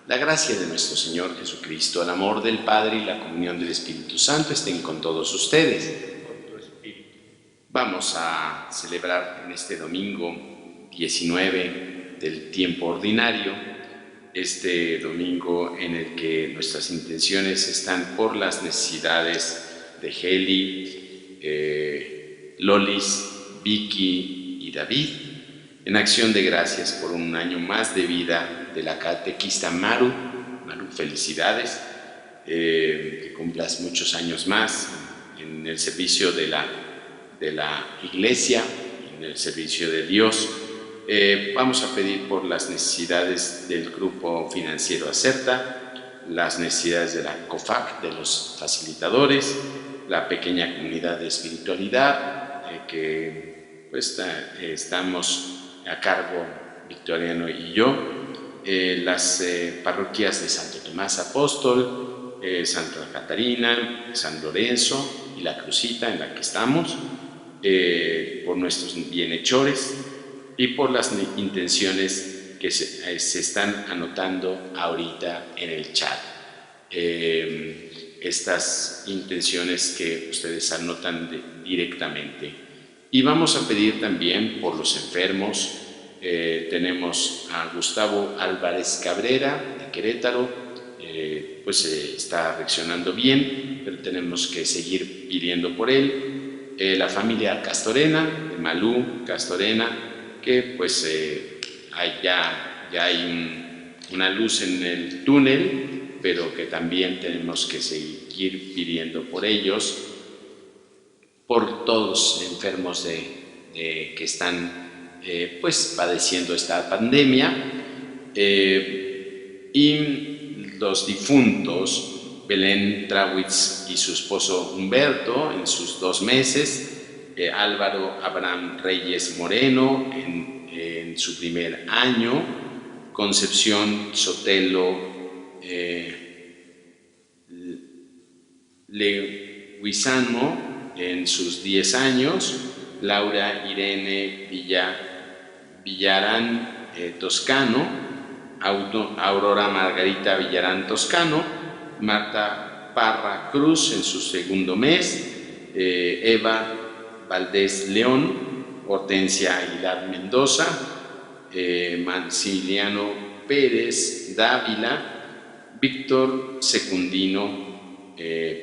La gracia de nuestro Señor Jesucristo, el amor del Padre y la comunión del Espíritu Santo estén con todos ustedes. Vamos a celebrar en este domingo 19 del tiempo ordinario, este domingo en el que nuestras intenciones están por las necesidades de Heli, Lolis, Vicky y David, en acción de gracias por un año más de vida de la catequista Maru. Maru, felicidades, que cumplas muchos años más en el servicio de la Iglesia, en el servicio de Dios. Vamos a pedir por las necesidades del Grupo Financiero Acerta, las necesidades de la COFAC, de los facilitadores, la pequeña comunidad de espiritualidad, que pues estamos a cargo Victoriano y yo, las parroquias de Santo Tomás Apóstol, Santa Catarina, San Lorenzo y la Crucita en la que estamos, por nuestros bienhechores y por las intenciones que se están anotando ahorita en el chat. Estas intenciones que ustedes anotan directamente. Y vamos a pedir también por los enfermos. Tenemos a Gustavo Álvarez Cabrera de Querétaro, pues está reaccionando bien, pero tenemos que seguir pidiendo por él. La familia Castorena, de Malú Castorena, que pues ya hay una luz en el túnel, pero que también tenemos que seguir pidiendo por ellos, por todos los enfermos que están pues padeciendo esta pandemia, y los difuntos, Belén Trawitz y su esposo Humberto en sus 2 meses, Álvaro Abraham Reyes Moreno en su primer año, Concepción Sotelo Leguizamo en sus 10 años, Laura Irene Villarán Toscano, Aurora Margarita Villarán Toscano, Marta Parra Cruz en su 2º mes, Eva Valdés León, Hortensia Aguilar Mendoza, Maximiliano Pérez Dávila, Víctor Secundino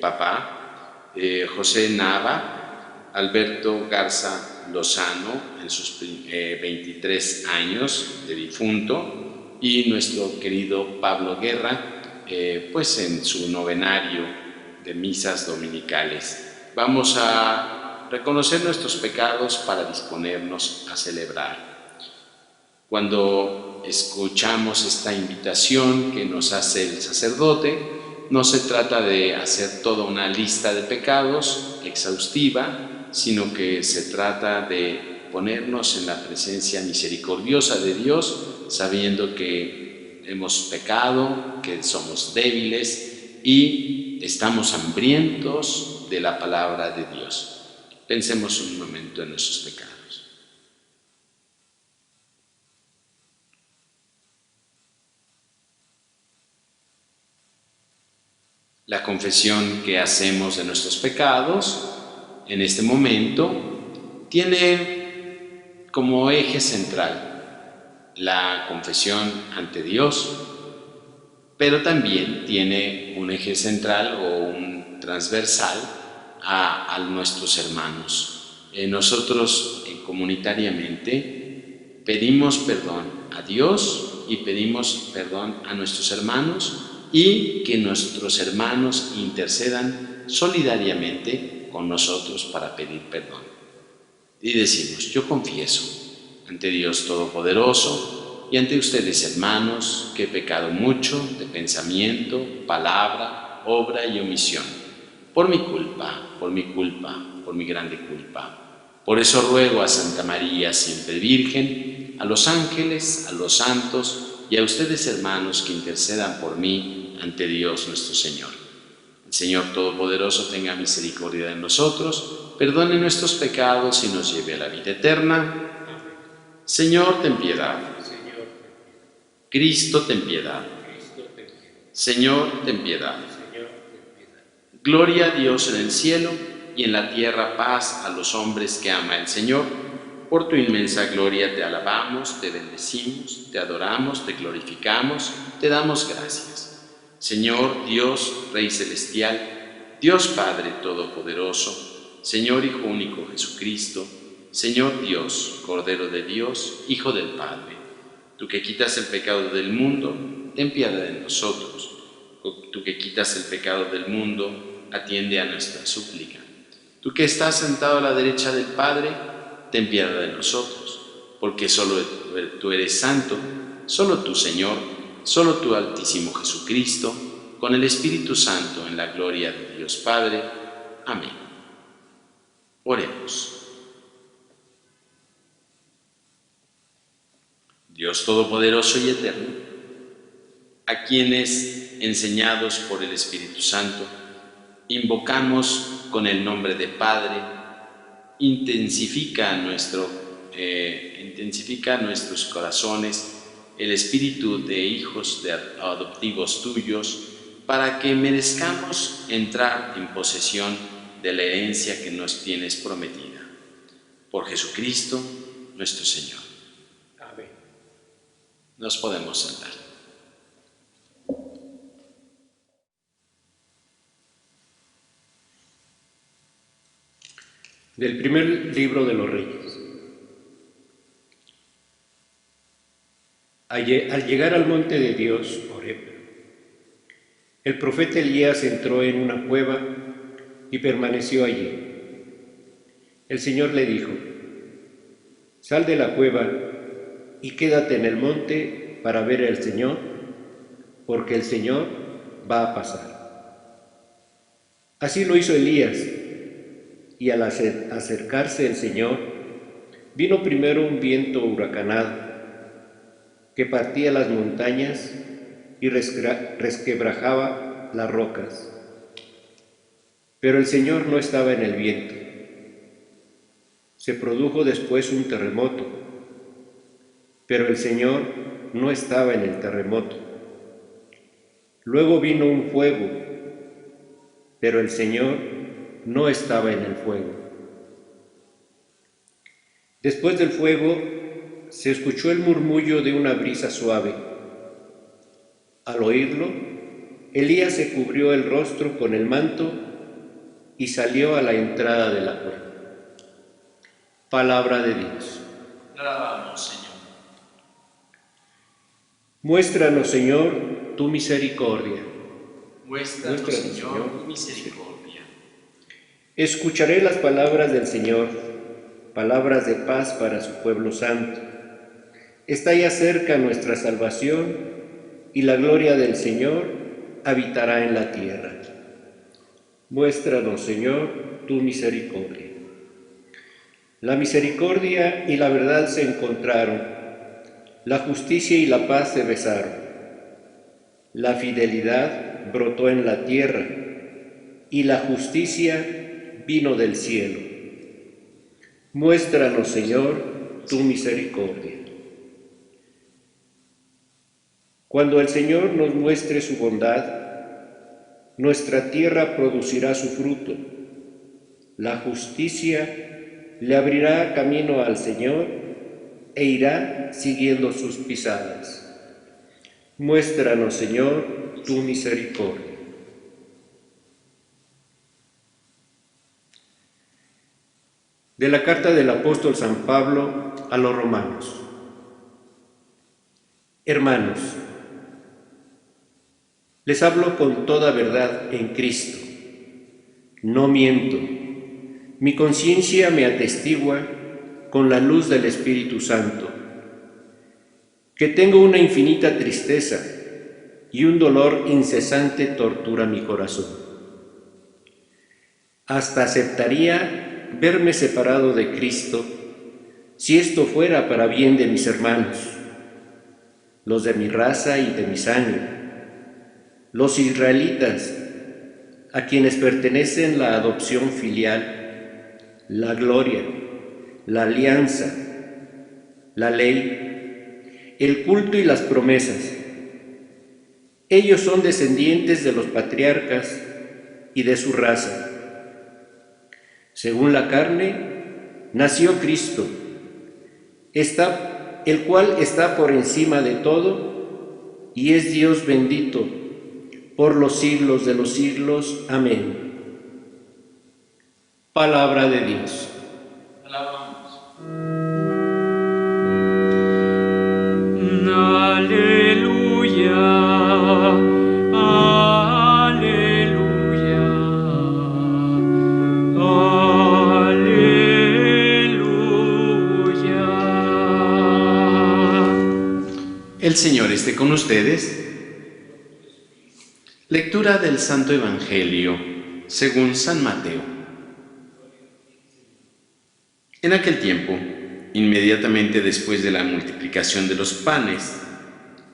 Papá, José Nava, Alberto Garza Lozano en sus 23 años de difunto, y nuestro querido Pablo Guerra, pues en su novenario de misas dominicales. Vamos a reconocer nuestros pecados para disponernos a celebrar. Cuando escuchamos esta invitación que nos hace el sacerdote, no se trata de hacer toda una lista de pecados exhaustiva, sino que se trata de ponernos en la presencia misericordiosa de Dios, sabiendo que hemos pecado, que somos débiles y estamos hambrientos de la palabra de Dios. Pensemos un momento en nuestros pecados. La confesión que hacemos de nuestros pecados en este momento tiene como eje central la confesión ante Dios, pero también tiene un eje central o un transversal a nuestros hermanos. Nosotros comunitariamente pedimos perdón a Dios y pedimos perdón a nuestros hermanos, y que nuestros hermanos intercedan solidariamente con nosotros para pedir perdón. Y decimos: yo confieso ante Dios Todopoderoso y ante ustedes, hermanos, que he pecado mucho de pensamiento, palabra, obra y omisión, por mi culpa, por mi grande culpa. Por eso ruego a Santa María, siempre Virgen, a los ángeles, a los santos y a ustedes, hermanos, que intercedan por mí ante Dios nuestro Señor. El Señor Todopoderoso tenga misericordia de nosotros, perdone nuestros pecados y nos lleve a la vida eterna. Señor, ten piedad. Cristo, ten piedad. Señor, ten piedad. Gloria a Dios en el cielo y en la tierra paz a los hombres que ama el Señor. Por tu inmensa gloria te alabamos, te bendecimos, te adoramos, te glorificamos, te damos gracias. Señor Dios, Rey celestial, Dios Padre todopoderoso, Señor Hijo único Jesucristo, Señor Dios, Cordero de Dios, Hijo del Padre, tú que quitas el pecado del mundo, ten piedad de nosotros. Tú que quitas el pecado del mundo, atiende a nuestra súplica. Tú que estás sentado a la derecha del Padre, ten piedad de nosotros, porque solo tú eres santo, solo tú, Señor, solo tú, Altísimo Jesucristo, con el Espíritu Santo, en la gloria de Dios Padre. Amén. Oremos. Dios Todopoderoso y Eterno, a quienes, enseñados por el Espíritu Santo, invocamos con el nombre de Padre, intensifica nuestros corazones el espíritu de hijos adoptivos tuyos, para que merezcamos entrar en posesión de la herencia que nos tienes prometida. Por Jesucristo nuestro Señor. Amén. Nos podemos sentar. Del primer libro de los Reyes. Al llegar al monte de Dios, Horeb, el profeta Elías entró en una cueva y permaneció allí. El Señor le dijo: sal de la cueva y quédate en el monte para ver al Señor, porque el Señor va a pasar. Así lo hizo Elías, y al acercarse el Señor, vino primero un viento huracanado que partía las montañas y resquebrajaba las rocas. Pero el Señor no estaba en el viento. Se produjo después un terremoto, pero el Señor no estaba en el terremoto. Luego vino un fuego, pero el Señor no estaba en el fuego. Después del fuego se escuchó el murmullo de una brisa suave. Al oírlo, Elías se cubrió el rostro con el manto y salió a la entrada de la cueva. Palabra de Dios. Te alabamos, Señor. Muéstranos, Señor, tu misericordia. Muéstranos, Señor, tu misericordia. Escucharé las palabras del Señor, palabras de paz para su pueblo santo. Está ya cerca nuestra salvación, y la gloria del Señor habitará en la tierra. Muéstranos, Señor, tu misericordia. La misericordia y la verdad se encontraron, la justicia y la paz se besaron. La fidelidad brotó en la tierra, y la justicia vino del cielo. Muéstranos, Señor, tu misericordia. Cuando el Señor nos muestre su bondad, nuestra tierra producirá su fruto. La justicia le abrirá camino al Señor e irá siguiendo sus pisadas. Muéstranos, Señor, tu misericordia. De la carta del apóstol San Pablo a los romanos. Hermanos, Les hablo con toda verdad en Cristo. No miento. Mi conciencia me atestigua con la luz del Espíritu Santo, que tengo una infinita tristeza y un dolor incesante tortura mi corazón. Hasta aceptaría verme separado de Cristo si esto fuera para bien de mis hermanos, los de mi raza y de mi sangre, los israelitas, a quienes pertenecen la adopción filial, la gloria, la alianza, la ley, el culto y las promesas. Ellos son descendientes de los patriarcas y de su raza. Según la carne, nació Cristo, el cual está por encima de todo y es Dios bendito por los siglos de los siglos. Amén. Palabra de Dios. Alabamos. Aleluya, aleluya, aleluya. El Señor esté con ustedes. Lectura del Santo Evangelio según San Mateo. En aquel tiempo, inmediatamente después de la multiplicación de los panes,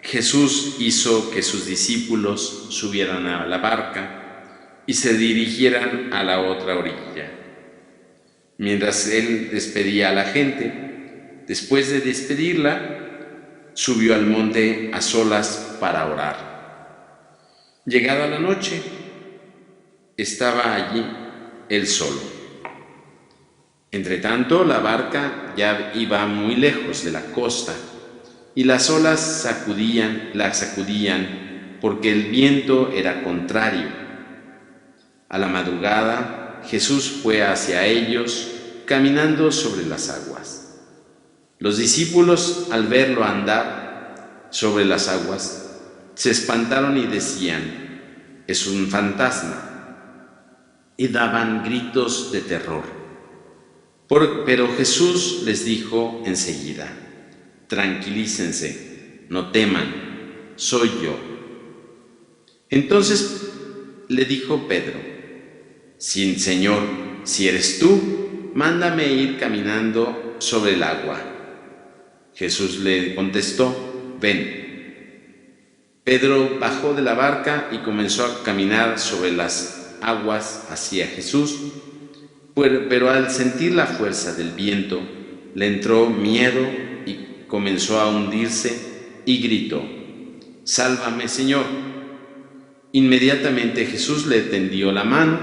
Jesús hizo que sus discípulos subieran a la barca y se dirigieran a la otra orilla. Mientras él despedía a la gente, después de despedirla, subió al monte a solas para orar. Llegada la noche, estaba allí él solo. Entretanto, la barca ya iba muy lejos de la costa y las olas la sacudían porque el viento era contrario. A la madrugada, Jesús fue hacia ellos caminando sobre las aguas. Los discípulos, al verlo andar sobre las aguas, se espantaron y decían: «Es un fantasma», y daban gritos de terror. Pero Jesús les dijo enseguida: «Tranquilícense, no teman, soy yo». Entonces le dijo Pedro: «Sí, Señor, si eres tú, mándame ir caminando sobre el agua». Jesús le contestó: «Ven». Pedro bajó de la barca y comenzó a caminar sobre las aguas hacia Jesús, pero al sentir la fuerza del viento, le entró miedo y comenzó a hundirse y gritó: «Sálvame, Señor». Inmediatamente Jesús le tendió la mano,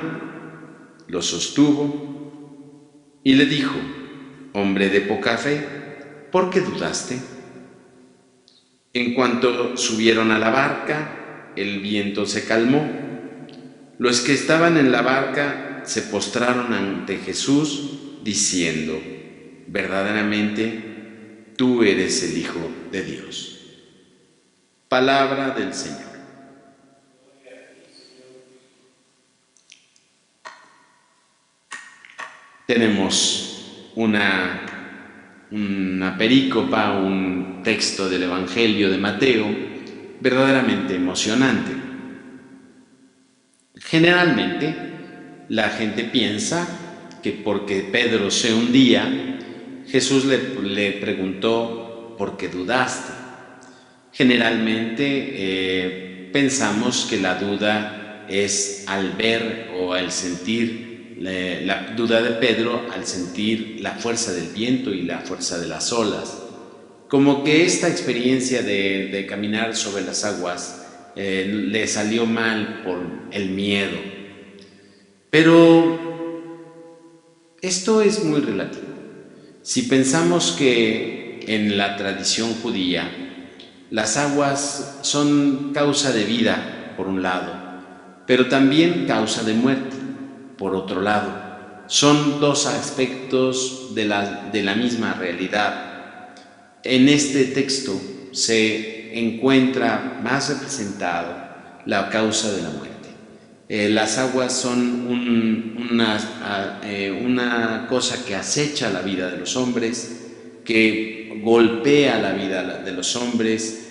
lo sostuvo y le dijo: «Hombre de poca fe, ¿por qué dudaste?». En cuanto subieron a la barca, el viento se calmó. Los que estaban en la barca se postraron ante Jesús, diciendo: «Verdaderamente, tú eres el Hijo de Dios». Palabra del Señor. Tenemos una perícopa, un texto del Evangelio de Mateo verdaderamente emocionante. Generalmente la gente piensa que porque Pedro se hundía, Jesús le preguntó: ¿por qué dudaste? Generalmente pensamos que la duda es al ver o al sentir, la duda de Pedro al sentir la fuerza del viento y la fuerza de las olas. Como que esta experiencia de caminar sobre las aguas le salió mal por el miedo. Pero esto es muy relativo. Si pensamos que en la tradición judía las aguas son causa de vida, por un lado, pero también causa de muerte, por otro lado. Son dos aspectos de la misma realidad. En este texto se encuentra más representado la causa de la muerte. Las aguas son una cosa que acecha la vida de los hombres, que golpea la vida de los hombres,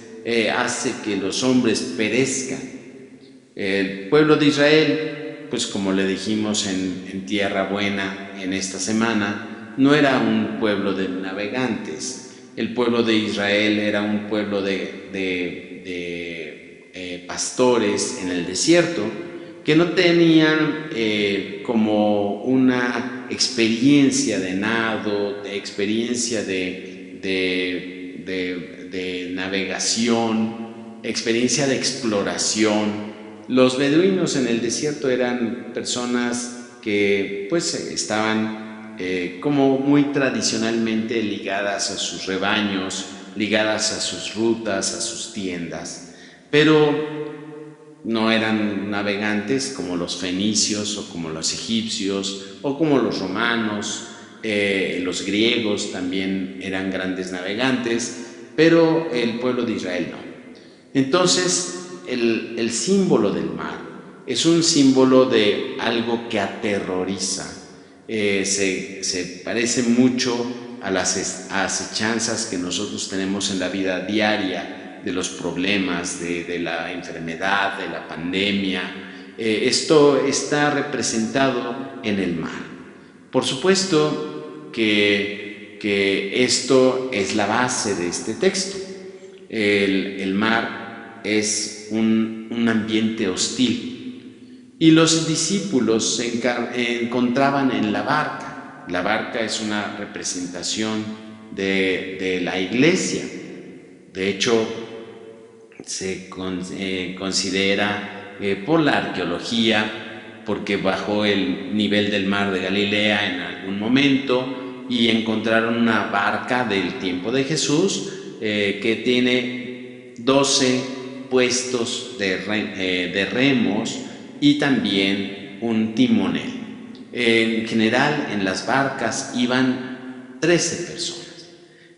hace que los hombres perezcan. El pueblo de Israel, pues como le dijimos en Tierra Buena en esta semana, no era un pueblo de navegantes. El pueblo de Israel era un pueblo de pastores en el desierto, que no tenían como una experiencia de nado, de experiencia de navegación, experiencia de exploración. Los beduinos en el desierto eran personas que pues estaban como muy tradicionalmente ligadas a sus rebaños, ligadas a sus rutas, a sus tiendas, pero no eran navegantes como los fenicios o como los egipcios o como los romanos. Los griegos también eran grandes navegantes, pero el pueblo de Israel no. Entonces el símbolo del mar es un símbolo de algo que aterroriza. Se parece mucho a las acechanzas que nosotros tenemos en la vida diaria, de los problemas, de la enfermedad, de la pandemia. Esto está representado en el mar. Por supuesto que esto es la base de este texto. El mar es un ambiente hostil y los discípulos se encontraban en la barca. La barca es una representación de la iglesia. De hecho, se considera por la arqueología, porque bajó el nivel del mar de Galilea en algún momento y encontraron una barca del tiempo de Jesús que tiene 12 puestos de remos y también un timonel. En general, en las barcas iban 13 personas,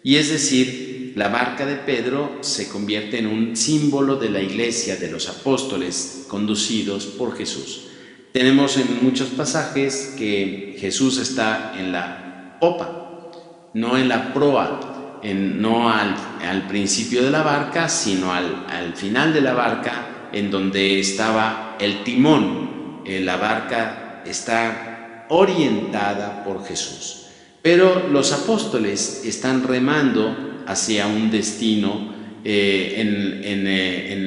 y es decir, la barca de Pedro se convierte en un símbolo de la iglesia, de los apóstoles conducidos por Jesús. Tenemos en muchos pasajes que Jesús está en la popa, no en la proa, no al principio de la barca, sino al final de la barca, en donde estaba el timón. La barca está orientada por Jesús, pero los apóstoles están remando hacia un destino en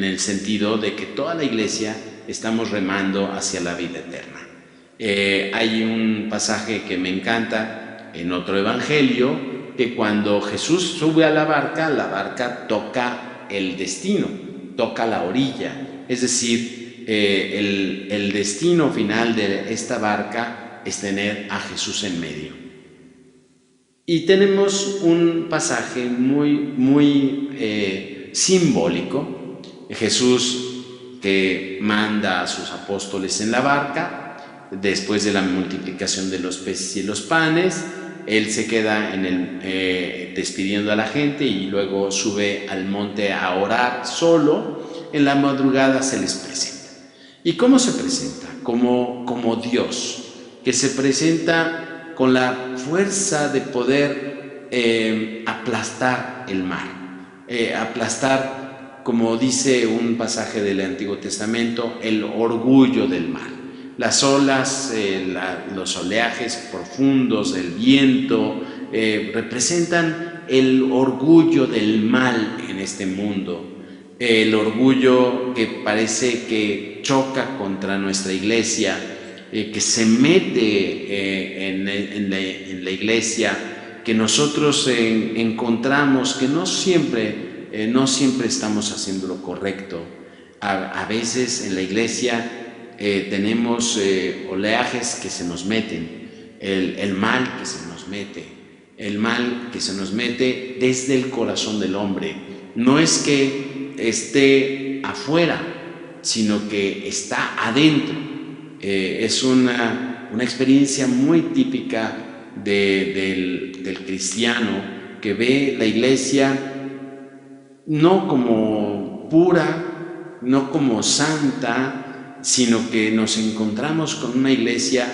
el sentido de que toda la iglesia estamos remando hacia la vida eterna. Hay un pasaje que me encanta en otro evangelio, que cuando Jesús sube a la barca toca el destino, toca la orilla, es decir, el destino final de esta barca es tener a Jesús en medio. Y tenemos un pasaje muy simbólico. Jesús que manda a sus apóstoles en la barca, después de la multiplicación de los peces y los panes, Él se queda despidiendo a la gente y luego sube al monte a orar solo. En la madrugada se les presenta. ¿Y cómo se presenta? Como Dios, que se presenta con la fuerza de poder aplastar el mar, aplastar, como dice un pasaje del Antiguo Testamento, el orgullo del mar. Las olas, los oleajes profundos, el viento, representan el orgullo del mal en este mundo, el orgullo que parece que choca contra nuestra iglesia, que se mete en la iglesia, que nosotros encontramos que no siempre estamos haciendo lo correcto. A veces en la iglesia tenemos oleajes que se nos meten, el mal que se nos mete desde el corazón del hombre. No es que esté afuera, sino que está adentro. Es una experiencia muy típica del cristiano, que ve la iglesia no como pura, no como santa, sino que nos encontramos con una iglesia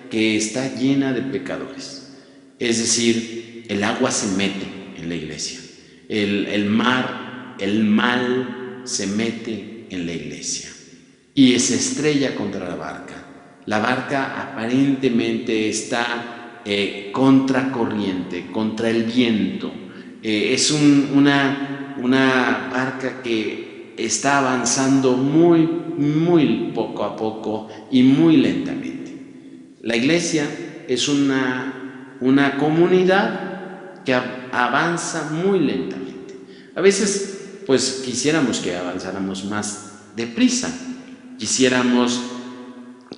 que está llena de pecadores. Es decir, el agua se mete en la iglesia, el mar, el mal se mete en la iglesia y se estrella contra la barca. La barca aparentemente está contracorriente, contra el viento. Es una barca que está avanzando muy poco a poco y muy lentamente. La iglesia es una comunidad que avanza muy lentamente. A veces, pues quisiéramos que avanzáramos más deprisa, quisiéramos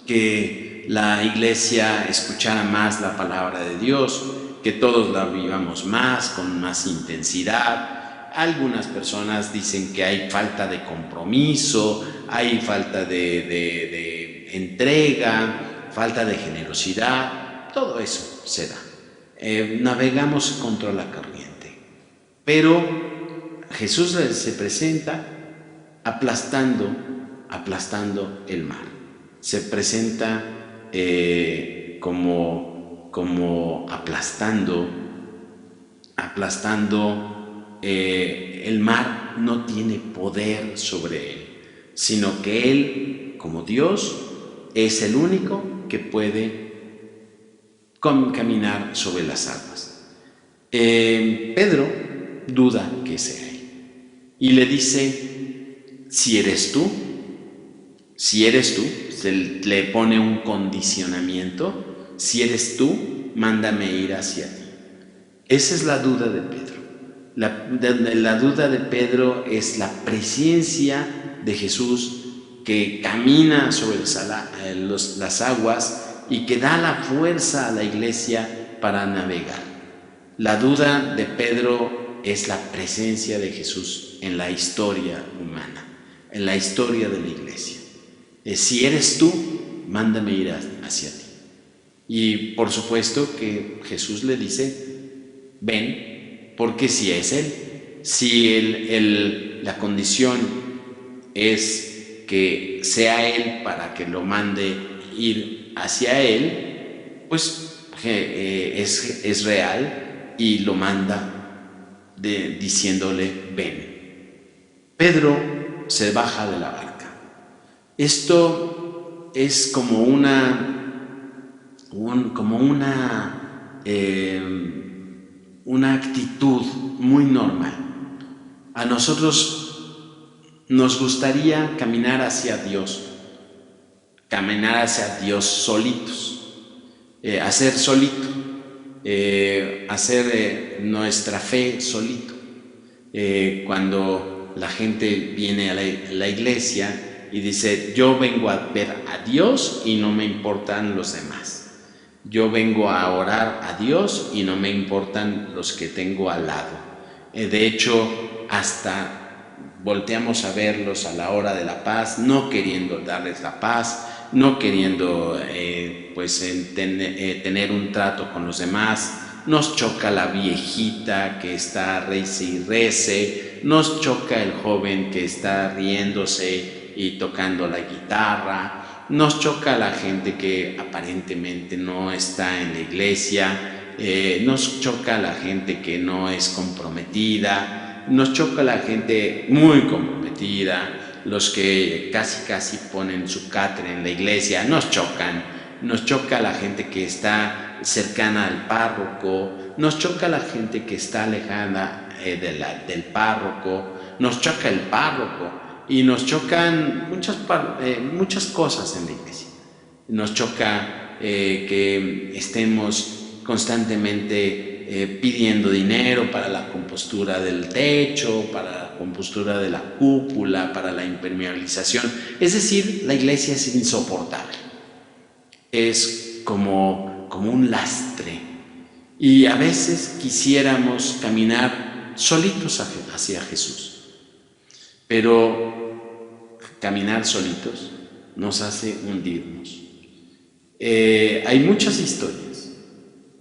que la iglesia escuchara más la palabra de Dios, que todos la vivamos más, con más intensidad. Algunas personas dicen que hay falta de compromiso, hay falta de entrega, falta de generosidad, todo eso se da. Navegamos contra la corriente, pero Jesús se presenta aplastando el mar. Se presenta como aplastando. El mar no tiene poder sobre él, sino que él, como Dios, es el único que puede caminar sobre las aguas. Pedro duda que sea él y le dice: si eres tú, se le pone un condicionamiento: si eres tú, mándame ir hacia ti. Esa es la duda de Pedro. La duda de Pedro es la presencia de Jesús que camina sobre las aguas y que da la fuerza a la iglesia para navegar. La duda de Pedro es la presencia de Jesús en la historia humana, en la historia de la iglesia. Si eres tú, mándame ir hacia ti. Y por supuesto que Jesús le dice: ven, porque si es Él, si la condición es que sea Él para que lo mande ir hacia Él, pues es real y lo manda diciéndole: ven. Pedro se baja de la barca. Esto es como una actitud muy normal. A nosotros nos gustaría caminar hacia Dios solitos, hacer nuestra fe solito. Cuando la gente viene a la iglesia y dice: yo vengo a ver a Dios y no me importan los demás. Yo vengo a orar a Dios y no me importan los que tengo al lado. De hecho, hasta volteamos a verlos a la hora de la paz, no queriendo darles la paz, no queriendo tener un trato con los demás. Nos choca la viejita que está rece y rece, nos choca el joven que está riéndose y tocando la guitarra, nos choca la gente que aparentemente no está en la iglesia, nos choca la gente que no es comprometida, nos choca la gente muy comprometida, los que casi ponen su cátedra en la iglesia, nos choca la gente que está cercana al párroco, nos choca la gente que está alejada del párroco, nos choca el párroco. Y nos chocan muchas cosas en la iglesia. Nos choca que estemos constantemente pidiendo dinero para la compostura del techo, para la compostura de la cúpula, para la impermeabilización. Es decir, la iglesia es insoportable. Es como un lastre. Y a veces quisiéramos caminar solitos hacia Jesús. Pero caminar solitos nos hace hundirnos. Hay muchas historias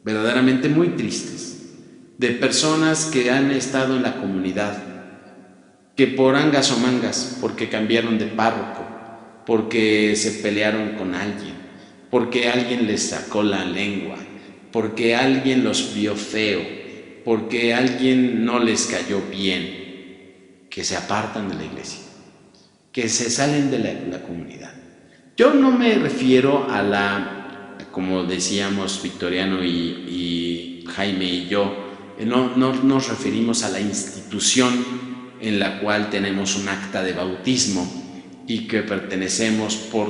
verdaderamente muy tristes de personas que han estado en la comunidad que por angas o mangas, porque cambiaron de párroco, porque se pelearon con alguien, porque alguien les sacó la lengua, porque alguien los vio feo, porque alguien no les cayó bien, que se apartan de la iglesia, que se salen de la comunidad. Yo no me refiero a la, como decíamos Victoriano y Jaime y yo, no nos referimos a la institución en la cual tenemos un acta de bautismo y que pertenecemos por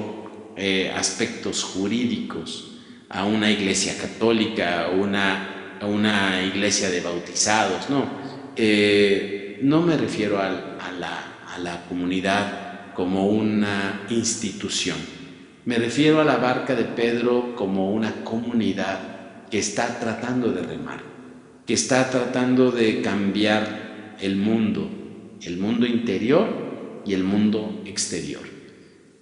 aspectos jurídicos a una iglesia católica, a una iglesia de bautizados, no. No me refiero a la comunidad como una institución, me refiero a la barca de Pedro como una comunidad que está tratando de remar, que está tratando de cambiar el mundo interior y el mundo exterior.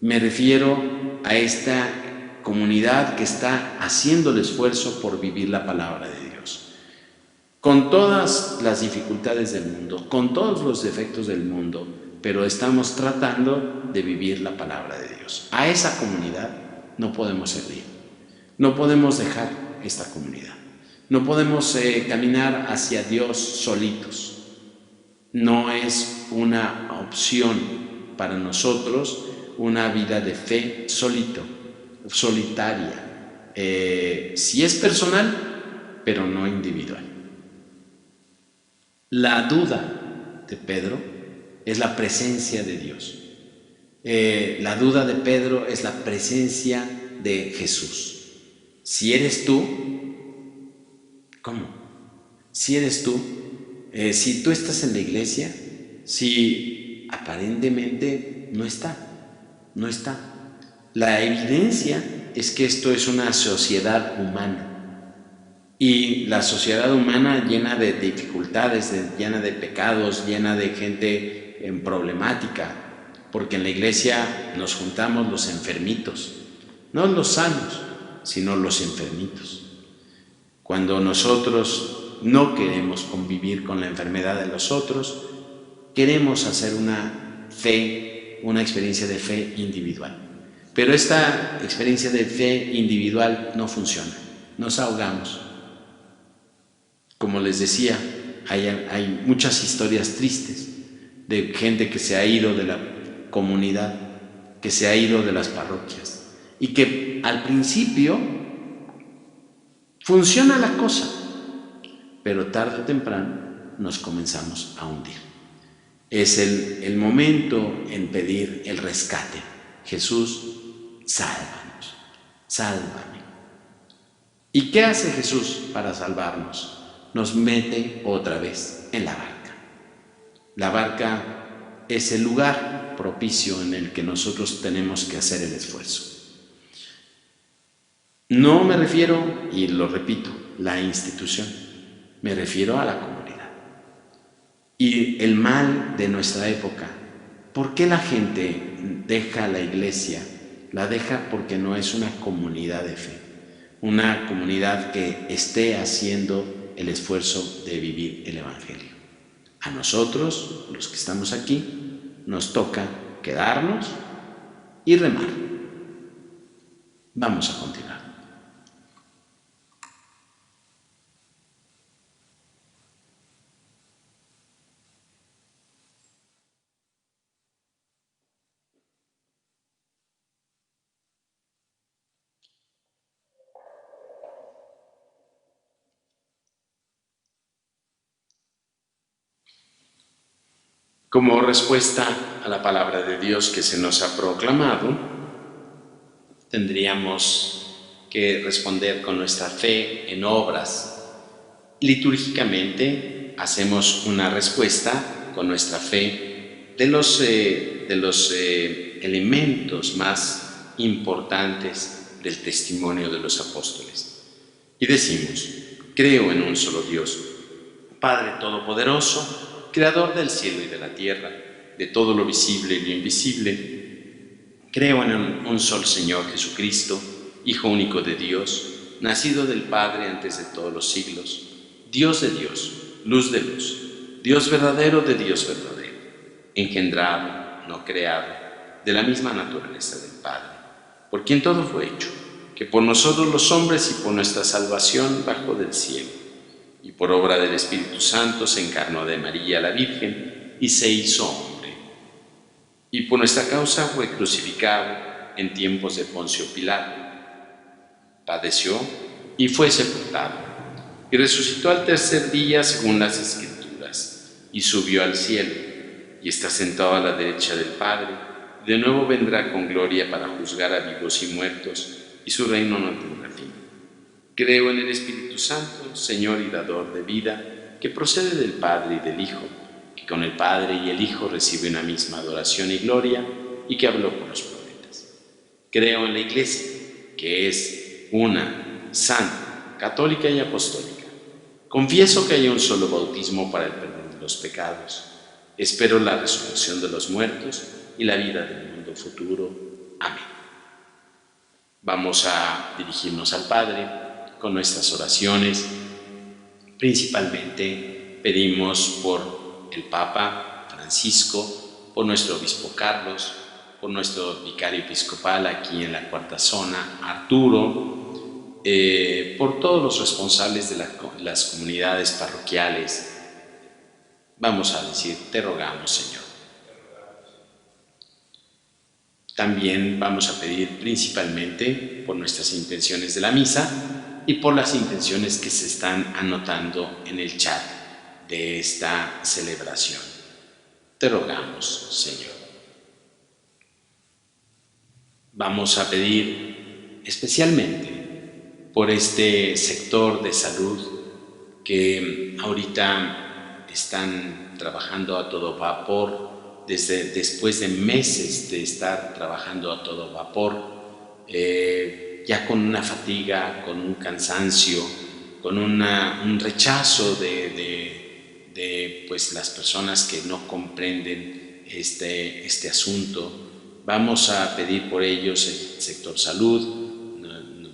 Me refiero a esta comunidad que está haciendo el esfuerzo por vivir la palabra de Dios. Con todas las dificultades del mundo, con todos los defectos del mundo, pero estamos tratando de vivir la palabra de Dios. A esa comunidad no podemos servir, no podemos dejar esta comunidad, no podemos caminar hacia Dios solitos. No es una opción para nosotros una vida de fe solitaria. Sí es personal, pero no individual. La duda de Pedro es la presencia de Dios. La duda de Pedro es la presencia de Jesús. Si eres tú, ¿cómo? Si eres tú, si tú estás en la iglesia, si aparentemente no está. La evidencia es que esto es una sociedad humana. Y la sociedad humana llena de dificultades, llena de pecados, llena de gente en problemática, porque en la iglesia nos juntamos los enfermitos, no los sanos, sino los enfermitos. Cuando nosotros no queremos convivir con la enfermedad de los otros, queremos hacer una experiencia de fe individual. Pero esta experiencia de fe individual no funciona, nos ahogamos. Como les decía, hay muchas historias tristes de gente que se ha ido de la comunidad, que se ha ido de las parroquias y que al principio funciona la cosa, pero tarde o temprano nos comenzamos a hundir. Es el momento en pedir el rescate. Jesús, sálvanos, sálvame. ¿Y qué hace Jesús para salvarnos? Nos mete otra vez en la barca. La barca es el lugar propicio en el que nosotros tenemos que hacer el esfuerzo. No me refiero, y lo repito, la institución, me refiero a la comunidad. Y el mal de nuestra época, ¿por qué la gente deja la iglesia? La deja porque no es una comunidad de fe, una comunidad que esté haciendo el esfuerzo de vivir el Evangelio. A nosotros, los que estamos aquí, nos toca quedarnos y remar. Vamos a continuar. Como respuesta a la palabra de Dios que se nos ha proclamado, tendríamos que responder con nuestra fe en obras. Litúrgicamente hacemos una respuesta con nuestra fe de los elementos más importantes del testimonio de los apóstoles. Y decimos: creo en un solo Dios, Padre Todopoderoso, Creador del cielo y de la tierra, de todo lo visible y lo invisible. Creo en un solo Señor Jesucristo, Hijo único de Dios, nacido del Padre antes de todos los siglos, Dios de Dios, luz de luz, Dios verdadero de Dios verdadero, engendrado, no creado, de la misma naturaleza del Padre, por quien todo fue hecho, que por nosotros los hombres y por nuestra salvación bajó del cielo, y por obra del Espíritu Santo se encarnó de María la Virgen y se hizo hombre. Y por nuestra causa fue crucificado en tiempos de Poncio Pilato. Padeció y fue sepultado, y resucitó al tercer día según las Escrituras, y subió al cielo, y está sentado a la derecha del Padre, y de nuevo vendrá con gloria para juzgar a vivos y muertos, y su reino no tendrá fin. Creo en el Espíritu Santo, Señor y dador de vida, que procede del Padre y del Hijo, que con el Padre y el Hijo recibe una misma adoración y gloria, y que habló por los profetas. Creo en la Iglesia, que es una, santa, católica y apostólica. Confieso que hay un solo bautismo para el perdón de los pecados. Espero la resurrección de los muertos y la vida del mundo futuro. Amén. Vamos a dirigirnos al Padre con nuestras oraciones. Principalmente pedimos por el Papa Francisco, por nuestro obispo Carlos, por nuestro vicario episcopal aquí en la cuarta zona, Arturo, por todos los responsables de las comunidades parroquiales. Vamos a decir, te rogamos, Señor. También vamos a pedir principalmente por nuestras intenciones de la misa y por las intenciones que se están anotando en el chat de esta celebración. Te rogamos, Señor. Vamos a pedir especialmente por este sector de salud que ahorita están trabajando a todo vapor, después de meses de estar trabajando a todo vapor, ya con una fatiga, con un cansancio, con un rechazo de pues, las personas que no comprenden este asunto. Vamos a pedir por ellos el sector salud,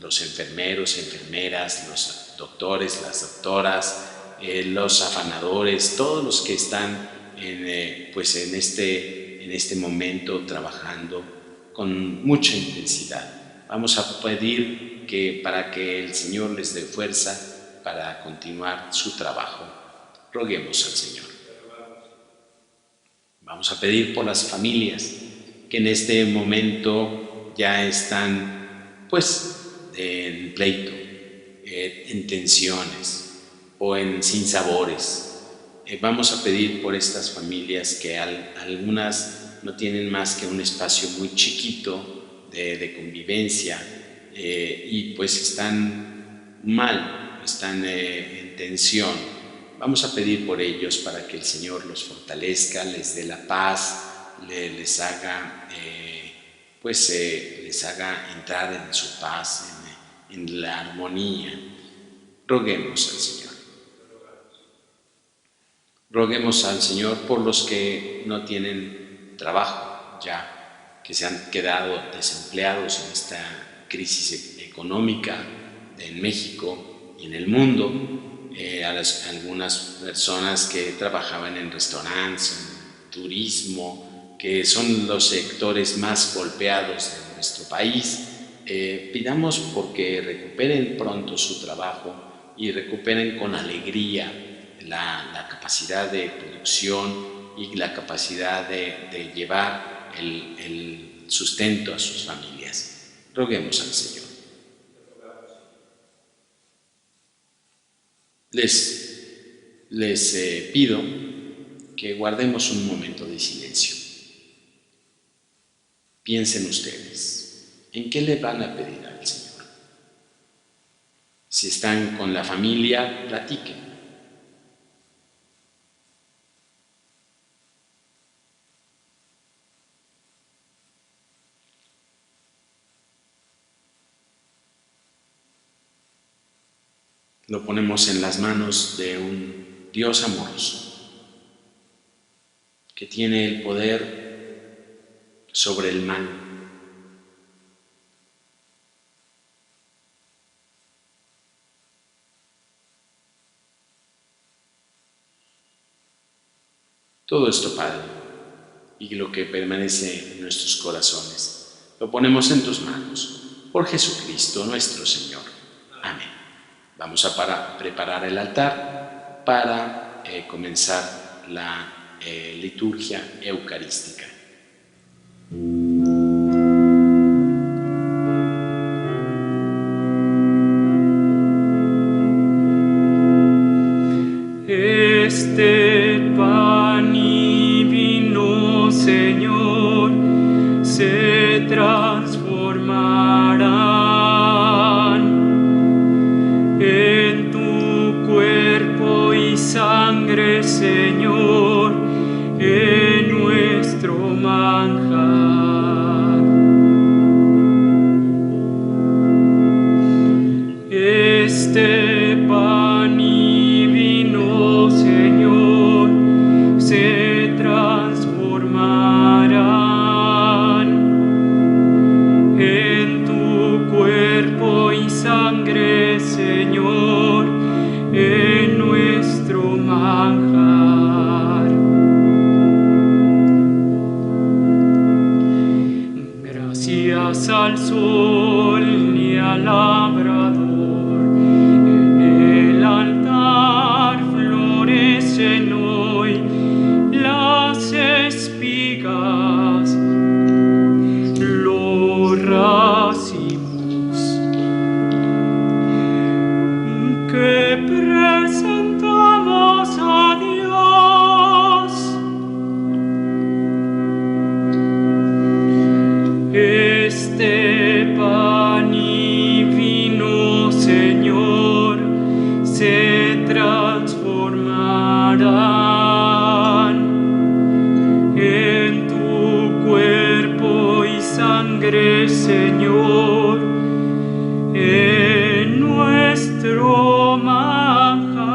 los enfermeros, enfermeras, los doctores, las doctoras, los afanadores, todos los que están en este momento trabajando con mucha intensidad. Vamos a pedir para que el Señor les dé fuerza para continuar su trabajo. Roguemos al Señor. Vamos a pedir por las familias que en este momento ya están en pleito, en tensiones o en sinsabores. Vamos a pedir por estas familias que algunas no tienen más que un espacio muy chiquito de convivencia y pues están mal, están en tensión. Vamos a pedir por ellos para que el Señor los fortalezca, les dé la paz, les haga entrar en su paz, en la armonía. Roguemos al Señor. Roguemos al Señor por los que no tienen trabajo ya, que se han quedado desempleados en esta crisis económica en México y en el mundo. Algunas personas que trabajaban en restaurantes, en turismo, que son los sectores más golpeados de nuestro país. Pidamos porque recuperen pronto su trabajo y recuperen con alegría la capacidad de producción y la capacidad de llevar el sustento a sus familias. Roguemos al Señor. Les pido que guardemos un momento de silencio. Piensen ustedes, ¿en qué le van a pedir al Señor? Si están con la familia, platiquen. Lo ponemos en las manos de un Dios amoroso, que tiene el poder sobre el mal. Todo esto, Padre, y lo que permanece en nuestros corazones. Lo ponemos en tus manos, por Jesucristo nuestro Señor. Amén. Vamos a preparar el altar para comenzar la liturgia eucarística. Este pan y vino, Señor, se transformarán en tu cuerpo y sangre, Señor, en nuestro manjar. Este pan y vino, Señor, se transformarán en tu cuerpo y sangre, Señor, en nuestro manjar. Gracias al sol y al labrador, en el altar florecen hoy las espigas, los racimos que presentamos a Dios. Este pan y vino, Señor, se transformarán en tu cuerpo y sangre, Señor, en nuestro manjar.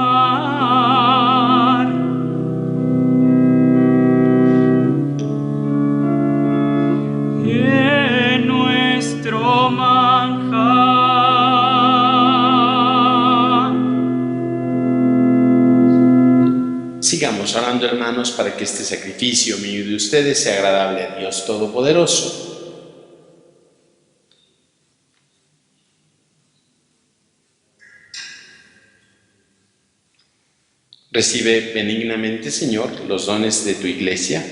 En nuestro manjar. Sigamos orando, hermanos, para que este sacrificio mío y de ustedes sea agradable a Dios Todopoderoso. Recibe benignamente, Señor, los dones de tu Iglesia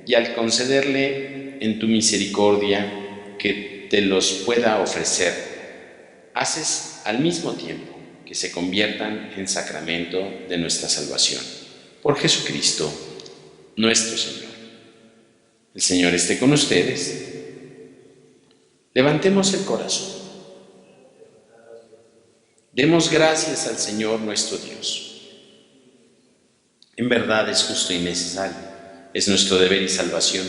y al concederle en tu misericordia que te los pueda ofrecer, haces al mismo tiempo que se conviertan en sacramento de nuestra salvación. Por Jesucristo, nuestro Señor. El Señor esté con ustedes. Levantemos el corazón. Demos gracias al Señor nuestro Dios. En verdad es justo y necesario, es nuestro deber y salvación,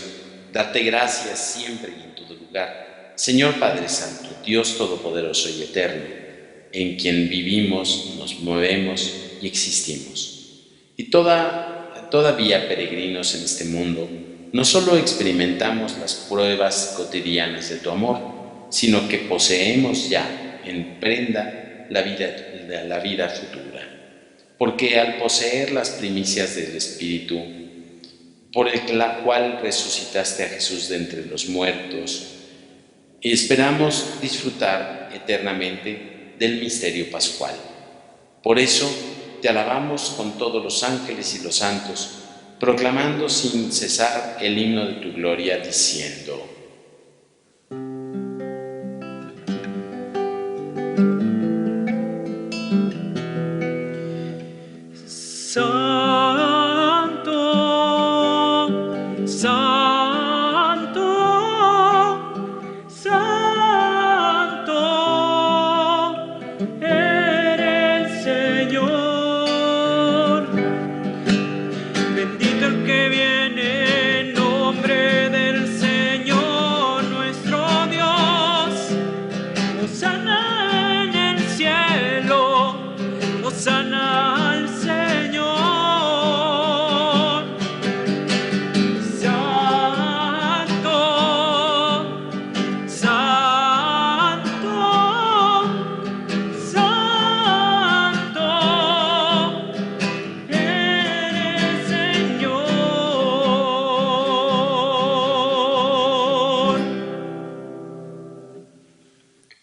darte gracias siempre y en todo lugar, Señor Padre Santo, Dios Todopoderoso y Eterno, en quien vivimos, nos movemos y existimos. Y todavía peregrinos en este mundo, no solo experimentamos las pruebas cotidianas de tu amor, sino que poseemos ya en prenda la vida futura. Porque al poseer las primicias del Espíritu, por la cual resucitaste a Jesús de entre los muertos, esperamos disfrutar eternamente del misterio pascual. Por eso te alabamos con todos los ángeles y los santos, proclamando sin cesar el himno de tu gloria, diciendo: Santo, Santo, Santo, eres Señor. Bendito el que viene en nombre del Señor.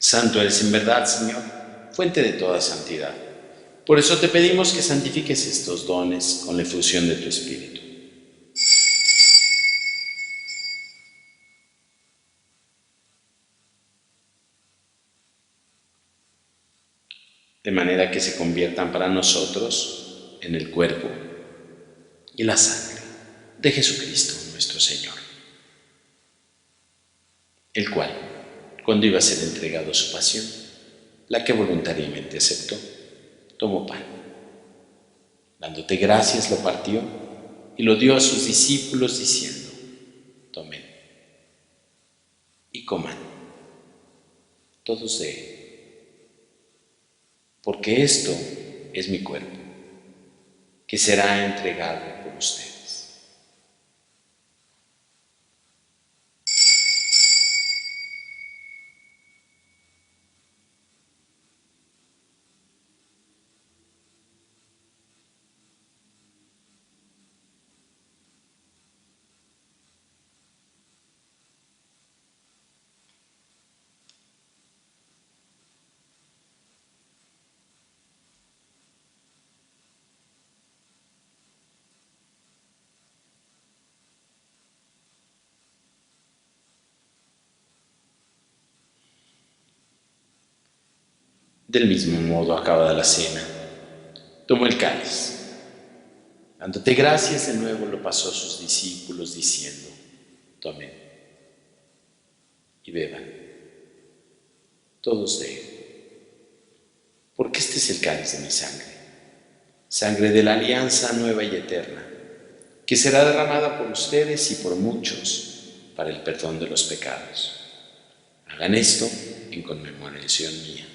Santo eres en verdad, Señor, fuente de toda santidad. Por eso te pedimos que santifiques estos dones con la efusión de tu Espíritu. De manera que se conviertan para nosotros en el cuerpo y la sangre de Jesucristo nuestro Señor, el cual, cuando iba a ser entregado a su pasión, la que voluntariamente aceptó, tomó pan. Dándote gracias, lo partió y lo dio a sus discípulos diciendo: tomen y coman todos de él, porque esto es mi cuerpo, que será entregado por ustedes. Del mismo modo, acabada la cena, tomó el cáliz. Dándote gracias de nuevo, lo pasó a sus discípulos diciendo: tomen y beban todos de él, porque este es el cáliz de mi sangre, sangre de la alianza nueva y eterna, que será derramada por ustedes y por muchos para el perdón de los pecados. Hagan esto en conmemoración mía.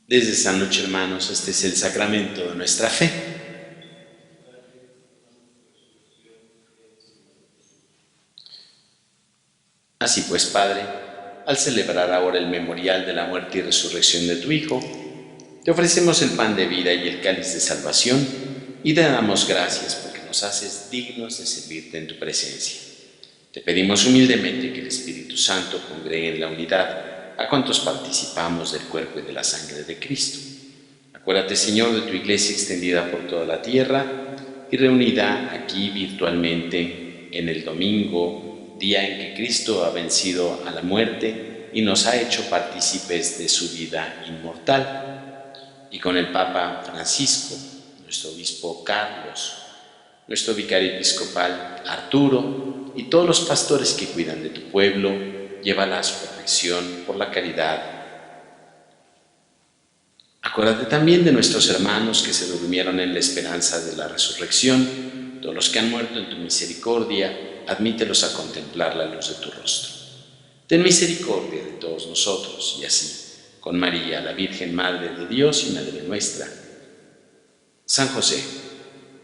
Desde esta noche, hermanos, este es el sacramento de nuestra fe. Así pues, Padre, al celebrar ahora el memorial de la muerte y resurrección de tu Hijo, te ofrecemos el pan de vida y el cáliz de salvación y te damos gracias porque nos haces dignos de servirte en tu presencia. Te pedimos humildemente que el Espíritu Santo congregue en la unidad a cuantos participamos del cuerpo y de la sangre de Cristo. Acuérdate, Señor, de tu Iglesia extendida por toda la tierra y reunida aquí virtualmente en el domingo, día en que Cristo ha vencido a la muerte y nos ha hecho partícipes de su vida inmortal. Y con el Papa Francisco, nuestro obispo Carlos, nuestro vicario episcopal Arturo y todos los pastores que cuidan de tu pueblo, llévala a su perfección por la caridad. Acuérdate también de nuestros hermanos que se durmieron en la esperanza de la resurrección, todos los que han muerto en tu misericordia, admítelos a contemplar la luz de tu rostro. Ten misericordia de todos nosotros y así, con María, la Virgen Madre de Dios y Madre nuestra, San José,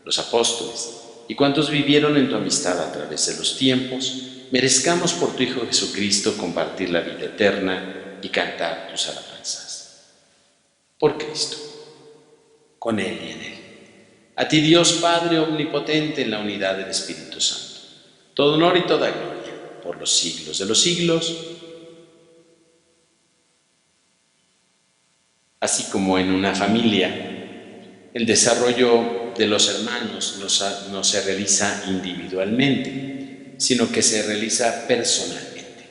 los apóstoles y cuantos vivieron en tu amistad a través de los tiempos, merezcamos por tu Hijo Jesucristo compartir la vida eterna y cantar tus alabanzas. Por Cristo, con Él y en Él. A ti, Dios Padre omnipotente, en la unidad del Espíritu Santo, todo honor y toda gloria por los siglos de los siglos. Así como en una familia, el desarrollo de los hermanos no se realiza individualmente, sino que se realiza personalmente.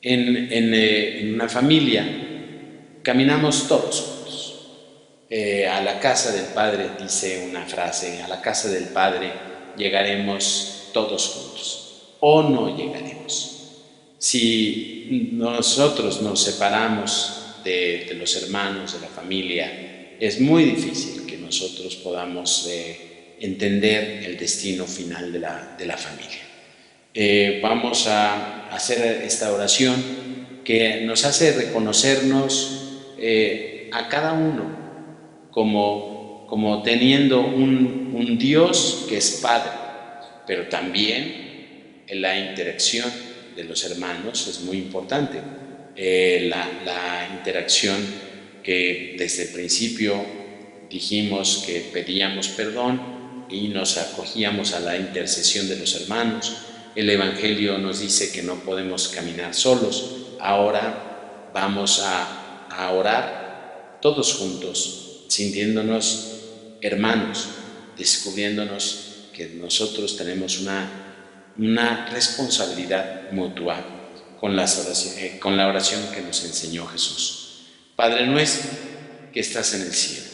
En una familia caminamos todos juntos. A la casa del Padre, dice una frase, a la casa del Padre llegaremos todos juntos, o no llegaremos. Si nosotros nos separamos de los hermanos, de la familia, es muy difícil que nosotros podamos entender el destino final de la familia. Vamos a hacer esta oración que nos hace reconocernos a cada uno como teniendo un Dios que es Padre, pero también en la interacción de los hermanos es muy importante. La interacción que desde el principio dijimos que pedíamos perdón y nos acogíamos a la intercesión de los hermanos. El Evangelio nos dice que no podemos caminar solos. Ahora vamos a orar todos juntos, sintiéndonos hermanos, descubriéndonos que nosotros tenemos una responsabilidad mutua con la oración que nos enseñó Jesús. Padre nuestro que estás en el cielo,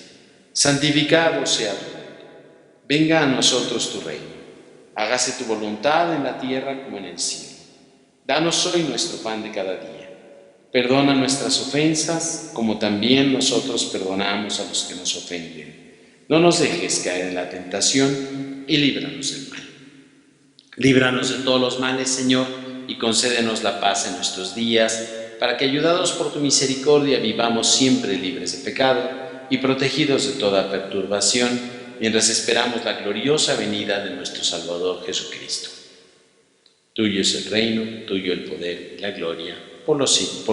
santificado sea tu nombre. Venga a nosotros tu reino. Hágase tu voluntad en la tierra como en el cielo. Danos hoy nuestro pan de cada día. Perdona nuestras ofensas, como también nosotros perdonamos a los que nos ofenden. No nos dejes caer en la tentación y líbranos del mal. Líbranos de todos los males, Señor, y concédenos la paz en nuestros días, para que, ayudados por tu misericordia, vivamos siempre libres de pecado y protegidos de toda perturbación, mientras esperamos la gloriosa venida de nuestro Salvador Jesucristo. Tuyo es el reino, tuyo el poder y la gloria, por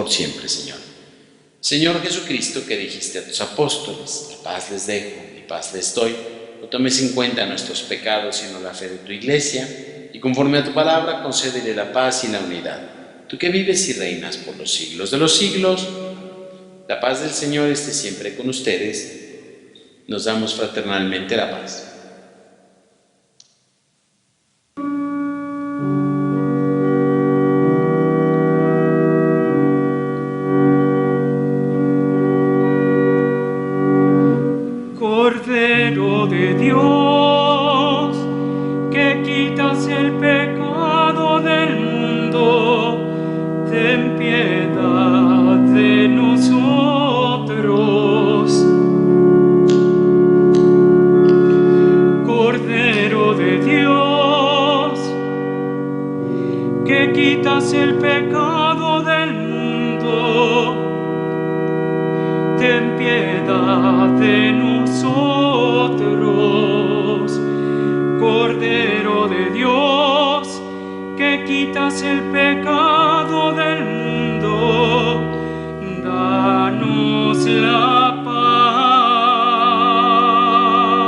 siempre, Señor. Señor Jesucristo, que dijiste a tus apóstoles, la paz les dejo, mi paz les doy, no tomes en cuenta nuestros pecados, sino la fe de tu Iglesia, y conforme a tu palabra, concédele la paz y la unidad. Tú que vives y reinas por los siglos de los siglos, la paz del Señor esté siempre con ustedes. Nos damos fraternalmente la paz. Cordero de Dios, que quitas el pecado del mundo, ten piedad de nosotros. Cordero de Dios, que quitas el pecado del mundo, ten piedad de nosotros. Cordero de Dios, que quitas el pecado del mundo, danos la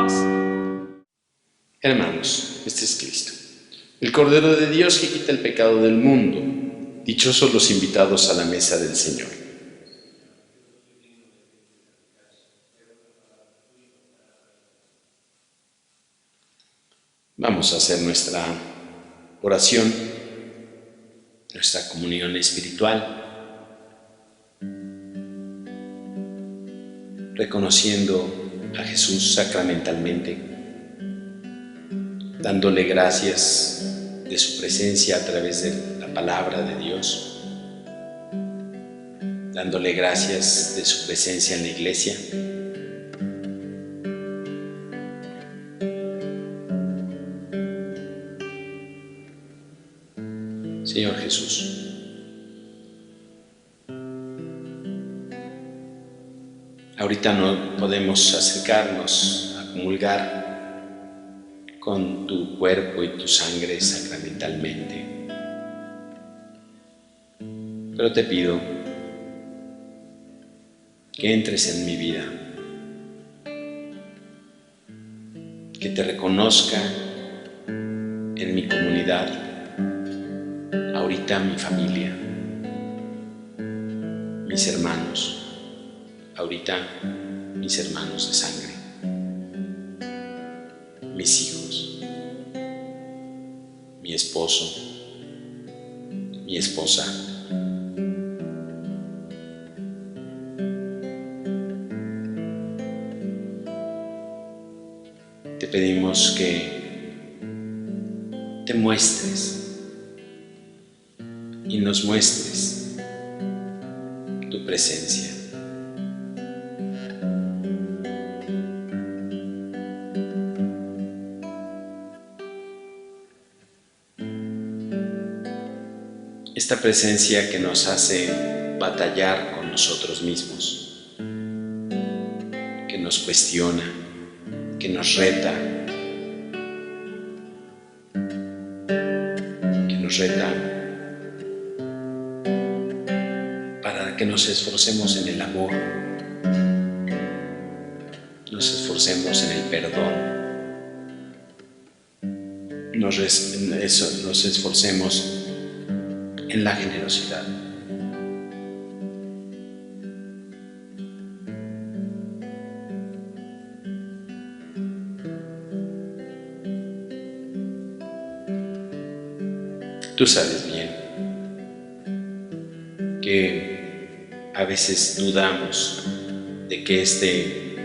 paz. Hermanos, este es Cristo, el Cordero de Dios que quita el pecado del mundo. Dichosos los invitados a la mesa del Señor. Vamos a hacer nuestra oración, nuestra comunión espiritual, reconociendo a Jesús sacramentalmente, dándole gracias de su presencia a través de la palabra de Dios, dándole gracias de su presencia en la Iglesia. Señor Jesús, ahorita no podemos acercarnos a comulgar con tu cuerpo y tu sangre sacramentalmente, pero te pido que entres en mi vida, que te reconozca en mi comunidad, ahorita mi familia, mis hermanos, ahorita mis hermanos de sangre, mis hijos, mi esposo, mi esposa. Te pedimos que te muestres y nos muestres tu presencia. Esta presencia que nos hace batallar con nosotros mismos, que nos cuestiona, que nos reta, para que nos esforcemos en el amor, nos esforcemos en el perdón, nos esforcemos en la generosidad. Tú sabes bien que a veces dudamos de que este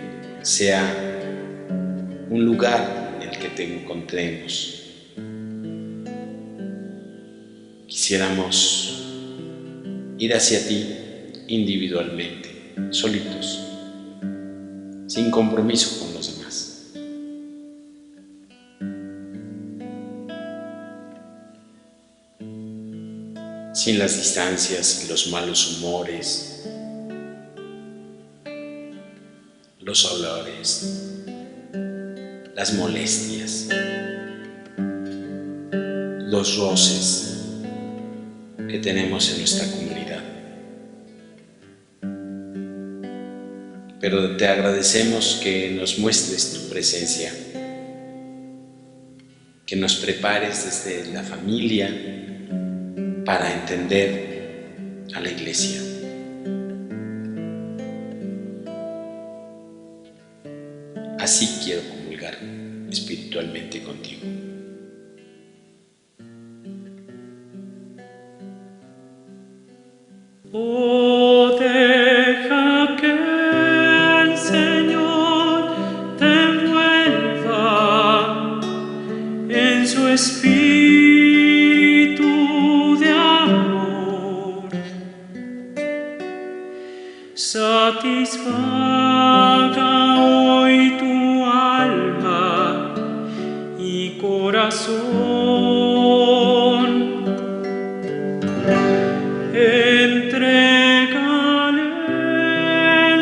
sea un lugar en el que te encontremos. Quisiéramos ir hacia ti individualmente, solitos, sin compromiso con los demás. Sin las distancias y los malos humores, los olores, las molestias, los roces que tenemos en nuestra comunidad. Pero te agradecemos que nos muestres tu presencia, que nos prepares desde la familia para entender a la Iglesia. Así quiero comulgar espiritualmente contigo. Oh, deja que el Señor te envuelva en su espíritu de amor, satisfaga hoy tu alma y corazón. Entrégale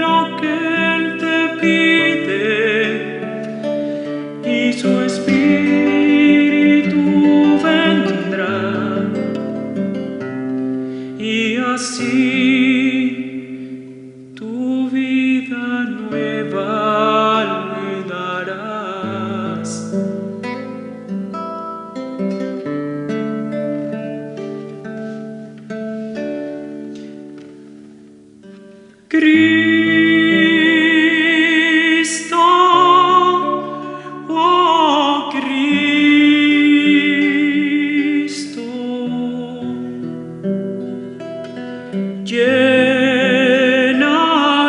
lo que Él te pide y su espíritu vendrá, y así tu vida nueva le darás. Cristo, oh Cristo,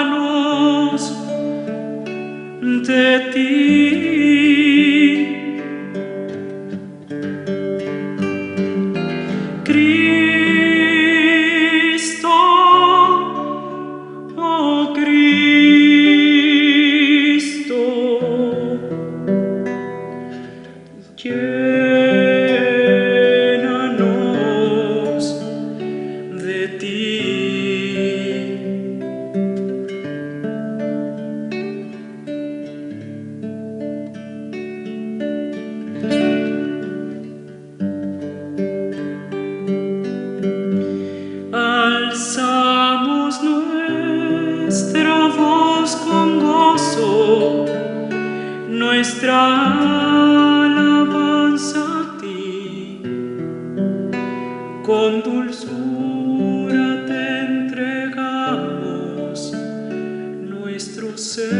llénanos de ti. Cristo, oh Cristo, llénanos de ti. Alzamos nuestra voz con gozo, nuestra alabanza a ti, con dulzura te entregamos nuestro ser.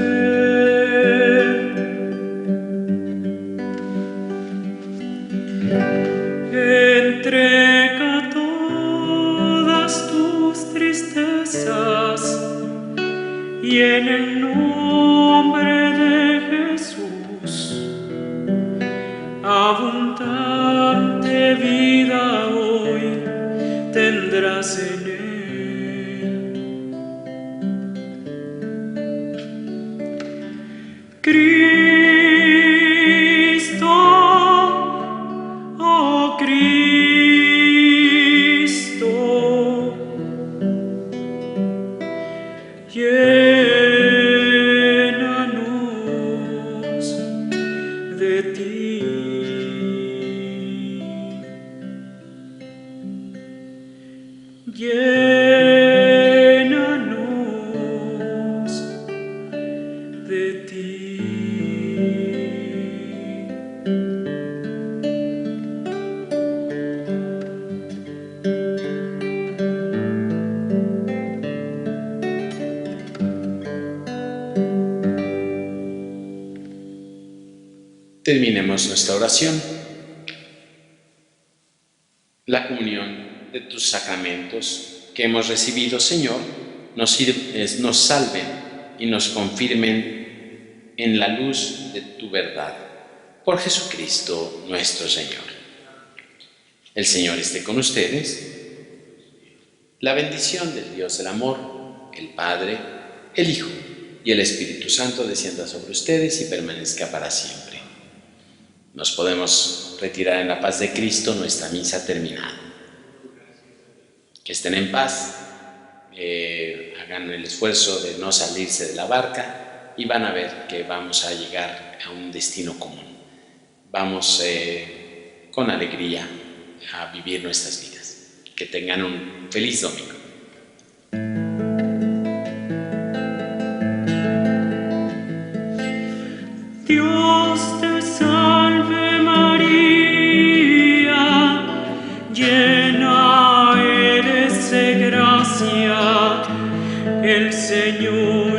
Entrega todas tus tristezas y en el nombre de Jesús abundante vida hoy tendrás en Él. Cristo, oh Cristo, llénanos de ti. Llénanos de ti. Terminemos nuestra oración. La comunión de tus sacramentos que hemos recibido, Señor, nos salven y nos confirmen en la luz de tu verdad. Por Jesucristo nuestro Señor. El Señor esté con ustedes. La bendición del Dios del amor, el Padre, el Hijo y el Espíritu Santo descienda sobre ustedes y permanezca para siempre. Nos podemos retirar en la paz de Cristo, nuestra misa ha terminado. Que estén en paz, hagan el esfuerzo de no salirse de la barca y van a ver que vamos a llegar a un destino común. Vamos con alegría a vivir nuestras vidas. Que tengan un feliz domingo. Dios te salve María, llena eres de gracia, el Señor